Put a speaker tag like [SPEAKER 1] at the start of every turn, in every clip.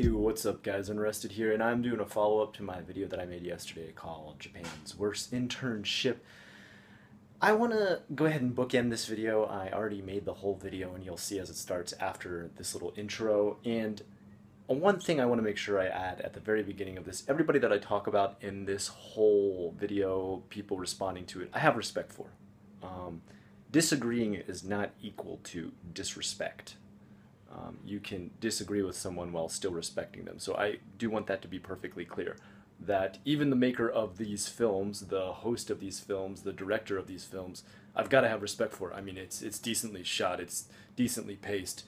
[SPEAKER 1] Hey, what's up guys, Unrested here, and I'm doing a follow-up to my video that I made yesterday called Japan's Worst Internship. I want to go ahead and bookend this video. I already made the whole video and you'll see as it starts after this little intro. And one thing I want to make sure I add at the very beginning of this, everybody that I talk about in this whole video, people responding to it, I have respect for. Disagreeing is not equal to disrespect. You can disagree with someone while still respecting them. So I do want that to be perfectly clear, that even the maker of these films, the host of these films, the director of these films, I've got to have respect for it. I mean, it's decently shot, it's decently paced.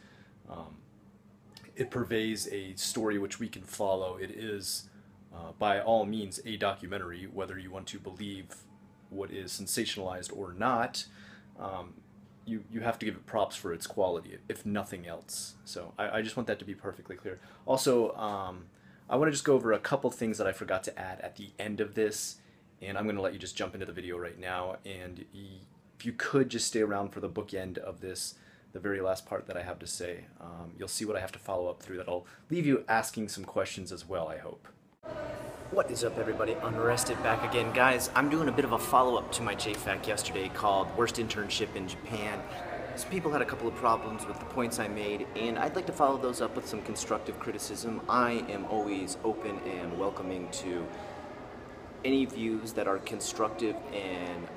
[SPEAKER 1] It purveys a story which we can follow. It is, by all means, a documentary, whether you want to believe what is sensationalized or not. You have to give it props for its quality, if nothing else. So I just want that to be perfectly clear. Also, I want to just go over a couple things that I forgot to add at the end of this, and I'm going to let you just jump into the video right now. And if you could just stay around for the bookend of this, the very last part that I have to say, you'll see what I have to follow up through. That'll leave you asking some questions as well, I hope. What is up, everybody? Unrested back again. Guys, I'm doing a bit of a follow-up to my JFAQ yesterday called Worst Internship in Japan. Some people had a couple of problems with the points I made, and I'd like to follow those up with some constructive criticism. I am always open and welcoming to any views that are constructive and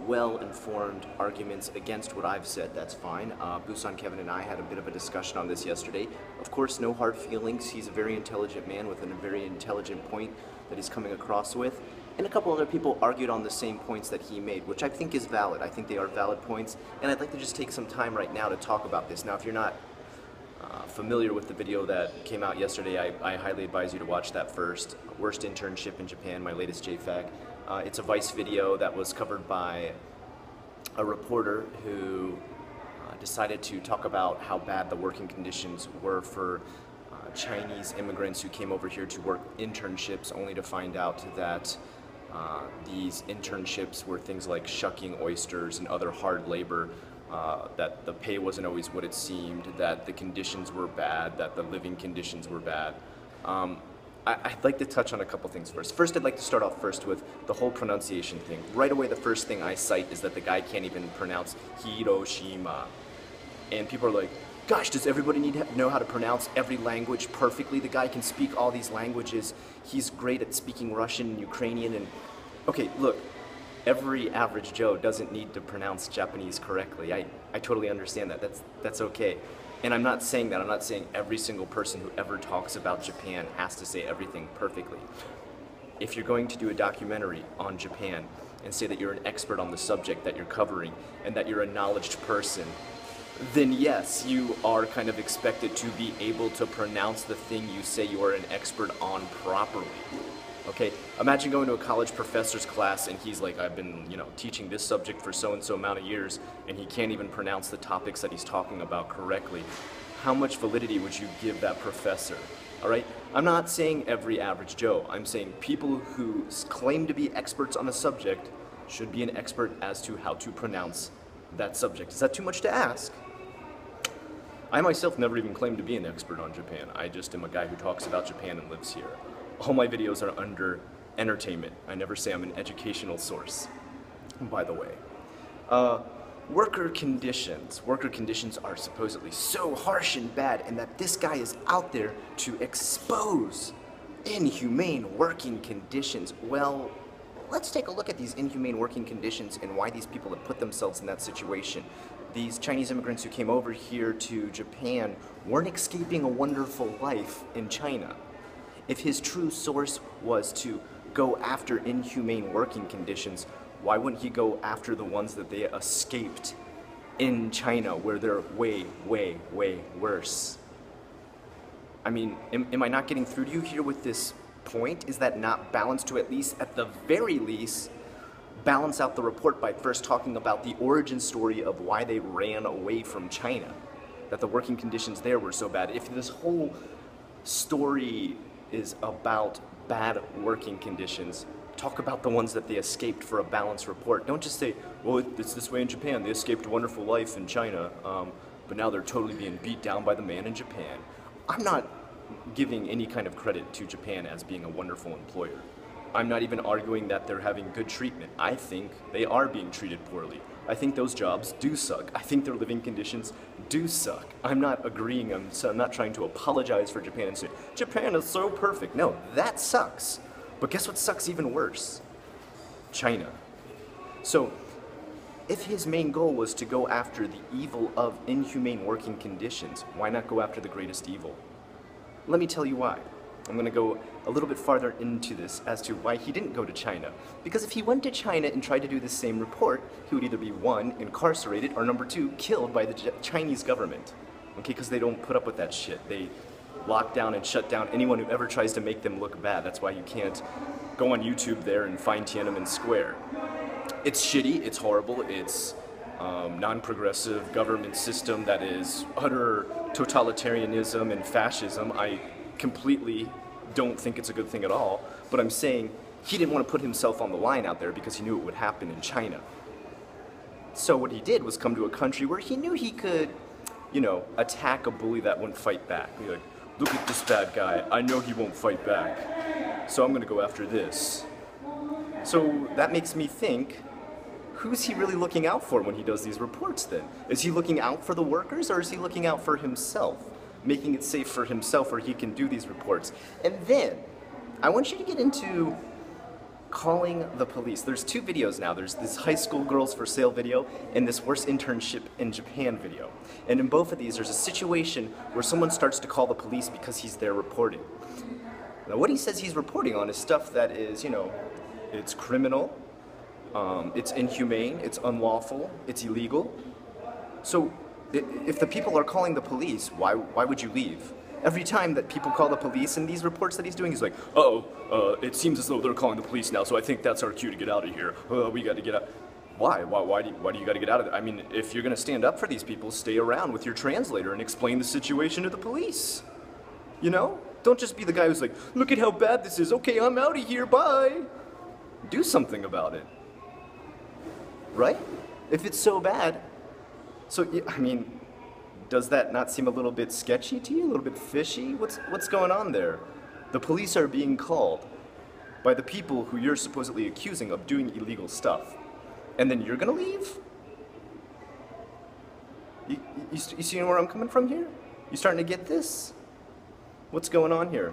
[SPEAKER 1] well-informed arguments against what I've said. That's fine. Busan Kevin and I had a bit of a discussion on this yesterday. Of course, no hard feelings. He's a very intelligent man with a very intelligent point that he's coming across with. And a couple other people argued on the same points that he made, which I think is valid. I think they are valid points, and I'd like to just take some time right now to talk about this. Now, if you're not familiar with the video that came out yesterday, I highly advise you to watch that first. Worst Internship in Japan, my latest JFAQ. It's a Vice video that was covered by a reporter who decided to talk about how bad the working conditions were for Chinese immigrants who came over here to work internships, only to find out that these internships were things like shucking oysters and other hard labor, that the pay wasn't always what it seemed, that the conditions were bad, that the living conditions were bad. I'd like to touch on a couple things first. First, I'd like to start off first with the whole pronunciation thing. Right away, the first thing I cite is that the guy can't even pronounce Hiroshima. And people are like, gosh, does everybody need to know how to pronounce every language perfectly? The guy can speak all these languages. He's great at speaking Russian and Ukrainian. And okay, look, every average Joe doesn't need to pronounce Japanese correctly. I totally understand that. That's okay. And I'm not saying that. I'm not saying every single person who ever talks about Japan has to say everything perfectly. If you're going to do a documentary on Japan and say that you're an expert on the subject that you're covering and that you're a knowledgeable person, then yes, you are kind of expected to be able to pronounce the thing you say you are an expert on properly. Okay, imagine going to a college professor's class and he's like, I've been, teaching this subject for so-and-so amount of years, and he can't even pronounce the topics that he's talking about correctly. How much validity would you give that professor? All right, I'm not saying every average Joe. I'm saying people who claim to be experts on a subject should be an expert as to how to pronounce that subject. Is that too much to ask? I myself never even claimed to be an expert on Japan. I just am a guy who talks about Japan and lives here. All my videos are under entertainment. I never say I'm an educational source, by the way. Worker conditions. Worker conditions are supposedly so harsh and bad, and that this guy is out there to expose inhumane working conditions. Well, let's take a look at these inhumane working conditions and why these people have put themselves in that situation. These Chinese immigrants who came over here to Japan weren't escaping a wonderful life in China. If his true source was to go after inhumane working conditions, why wouldn't he go after the ones that they escaped in China, where they're way, way, way worse? I mean, am I not getting through to you here with this point? Is that not balanced to at least, at the very least, balance out the report by first talking about the origin story of why they ran away from China, that the working conditions there were so bad? If this whole story is about bad working conditions, talk about the ones that they escaped for a balanced report. Don't just say, well, it's this way in Japan. They escaped a wonderful life in China, but now they're totally being beat down by the man in Japan. I'm not giving any kind of credit to Japan as being a wonderful employer. I'm not even arguing that they're having good treatment. I think they are being treated poorly. I think those jobs do suck. I think their living conditions do suck. I'm not agreeing, I'm not trying to apologize for Japan and say, Japan is so perfect. No, that sucks. But guess what sucks even worse? China. So, if his main goal was to go after the evil of inhumane working conditions, why not go after the greatest evil? Let me tell you why. I'm going to go a little bit farther into this as to why he didn't go to China. Because if he went to China and tried to do the same report, he would either be 1, incarcerated, or number 2, killed by the Chinese government. Okay, because they don't put up with that shit. They lock down and shut down anyone who ever tries to make them look bad. That's why you can't go on YouTube there and find Tiananmen Square. It's shitty, it's horrible, it's non-progressive government system that is utter totalitarianism and fascism. I completely don't think it's a good thing at all, but I'm saying he didn't want to put himself on the line out there because he knew it would happen in China. So what he did was come to a country where he knew he could, you know, attack a bully that wouldn't fight back. Be like, look at this bad guy, I know he won't fight back, so I'm gonna go after this. So that makes me think, who's he really looking out for when he does these reports then? Is he looking out for the workers, or is he looking out for himself? Making it safe for himself where he can do these reports. And then, I want you to get into calling the police. There's 2 videos now. There's this high school girls for sale video and this worst internship in Japan video. And in both of these, there's a situation where someone starts to call the police because he's there reporting. Now what he says he's reporting on is stuff that is, you know, it's criminal, it's inhumane, it's unlawful, it's illegal. So if the people are calling the police, why would you leave? Every time that people call the police in these reports that he's doing, he's like, it seems as though they're calling the police now, so I think that's our cue to get out of here. We got to get out. Why? Why do you got to get out of it? I mean, if you're going to stand up for these people, stay around with your translator and explain the situation to the police. You know? Don't just be the guy who's like, look at how bad this is. Okay, I'm out of here. Bye. Do something about it. Right? If it's so bad. So, I mean, does that not seem a little bit sketchy to you? A little bit fishy? What's going on there? The police are being called by the people who you're supposedly accusing of doing illegal stuff. And then you're gonna leave? You see where I'm coming from here? You starting to get this? What's going on here?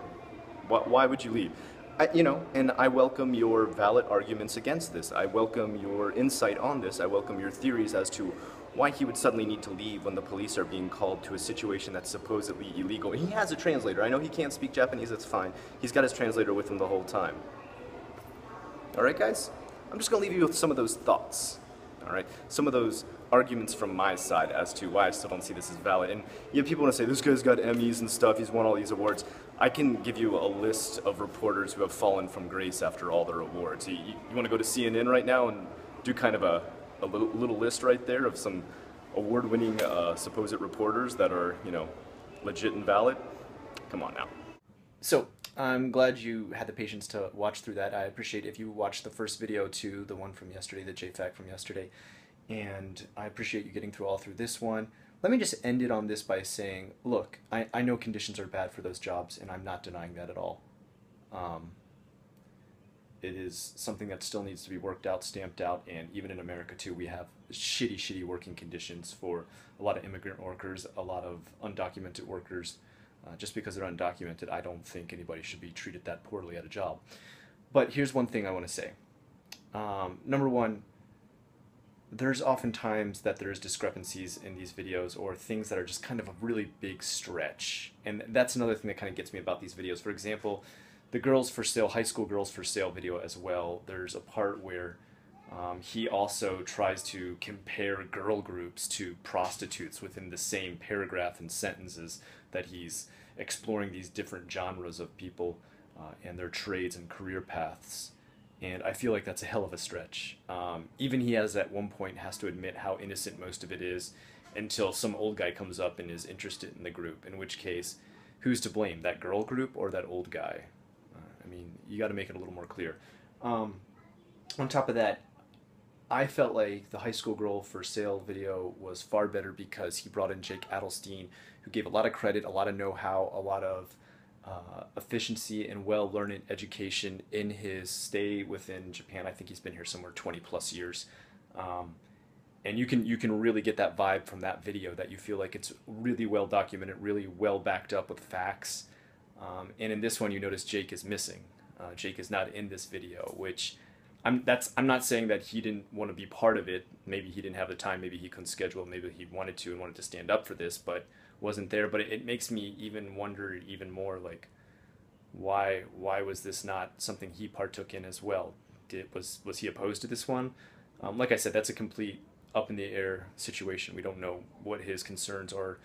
[SPEAKER 1] Why would you leave? You know, and I welcome your valid arguments against this. I welcome your insight on this. I welcome your theories as to why he would suddenly need to leave when the police are being called to a situation that's supposedly illegal. He has a translator. I know he can't speak Japanese, that's fine. He's got his translator with him the whole time. Alright guys? I'm just going to leave you with some of those thoughts. Alright? Some of those arguments from my side as to why I still don't see this as valid. And you know, people want to say, this guy's got Emmys and stuff, he's won all these awards. I can give you a list of reporters who have fallen from grace after all their awards. You want to go to CNN right now and do kind of a little list right there of some award-winning supposed reporters that are, you know, legit and valid? Come on now. So, I'm glad you had the patience to watch through that. I appreciate if you watched the first video to the one from yesterday, the JFAQ from yesterday, and I appreciate you getting through this one. Let me just end it on this by saying, look, I know conditions are bad for those jobs, and I'm not denying that at all. It is something that still needs to be worked out, stamped out, and even in America too, we have shitty working conditions for a lot of immigrant workers, a lot of undocumented workers. Just because they're undocumented, I don't think anybody should be treated that poorly at a job. But here's one thing I want to say. Number one, there's often times that there's discrepancies in these videos or things that are just kind of a really big stretch. And that's another thing that kind of gets me about these videos. For example, the girls for sale, high school girls for sale video as well, there's a part where he also tries to compare girl groups to prostitutes within the same paragraph and sentences that he's exploring these different genres of people and their trades and career paths. And I feel like that's a hell of a stretch. Even he has at one point has to admit how innocent most of it is until some old guy comes up and is interested in the group, in which case, who's to blame, that girl group or that old guy? I mean, you got to make it a little more clear. On top of that, I felt like the high school girl for sale video was far better because he brought in Jake Adelstein, who gave a lot of credit, a lot of know-how, a lot of efficiency and well-learned education in his stay within Japan. I think he's been here somewhere 20 plus years. And you can really get that vibe from that video, that you feel like it's really well documented, really well backed up with facts. And in this one, you notice Jake is missing. Jake is not in this video, which I'm not saying that he didn't want to be part of it. Maybe he didn't have the time, maybe he couldn't schedule, maybe he wanted to and wanted to stand up for this, but wasn't there. But it makes me even wonder even more, like, why was this not something he partook in as well? Was he opposed to this one? Like I said, that's a complete up in the air situation. We don't know what his concerns or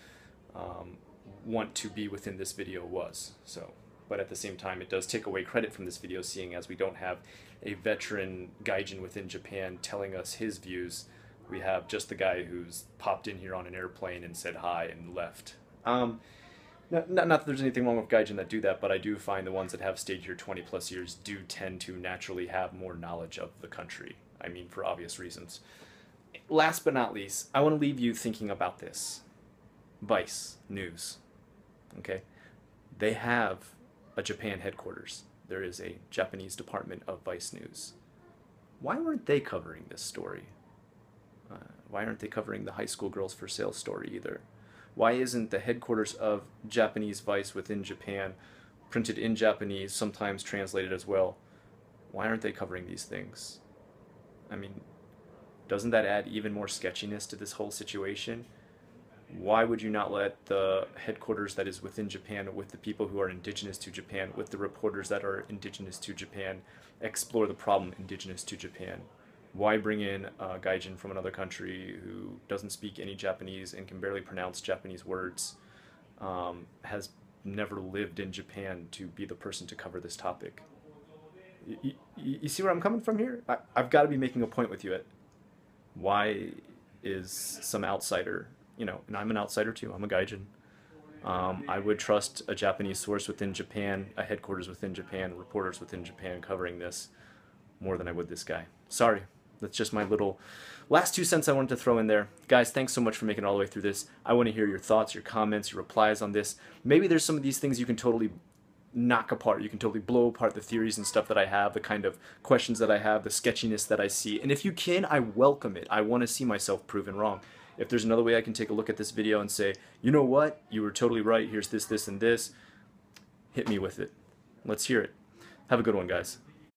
[SPEAKER 1] want to be within this video was. So, but at the same time, it does take away credit from this video, seeing as we don't have a veteran gaijin within Japan telling us his views. We have just the guy who's popped in here on an airplane and said hi and left. Not that there's anything wrong with gaijin that do that, but I do find the ones that have stayed here 20 plus years do tend to naturally have more knowledge of the country. I mean, for obvious reasons. Last but not least, I want to leave you thinking about this. Vice News. Okay? They have a Japan headquarters. There is a Japanese department of Vice News. Why weren't they covering this story? Why aren't they covering the high school girls for sale story either? Why isn't the headquarters of Japanese Vice within Japan printed in Japanese, sometimes translated as well? Why aren't they covering these things? I mean, doesn't that add even more sketchiness to this whole situation? Why would you not let the headquarters that is within Japan, with the people who are indigenous to Japan, with the reporters that are indigenous to Japan, explore the problem indigenous to Japan? Why bring in a gaijin from another country who doesn't speak any Japanese and can barely pronounce Japanese words, has never lived in Japan, to be the person to cover this topic? You see where I'm coming from here? I've got to be making a point with you. Why is some outsider, and I'm an outsider too, I'm a gaijin. I would trust a Japanese source within Japan, a headquarters within Japan, reporters within Japan covering this more than I would this guy. Sorry, that's just my little last 2 cents I wanted to throw in there. Guys, thanks so much for making it all the way through this. I want to hear your thoughts, your comments, your replies on this. Maybe there's some of these things you can totally knock apart. You can totally blow apart the theories and stuff that I have, the kind of questions that I have, the sketchiness that I see. And if you can, I welcome it. I want to see myself proven wrong. If there's another way I can take a look at this video and say, you know what, you were totally right, here's this, this, and this, hit me with it. Let's hear it. Have a good one, guys.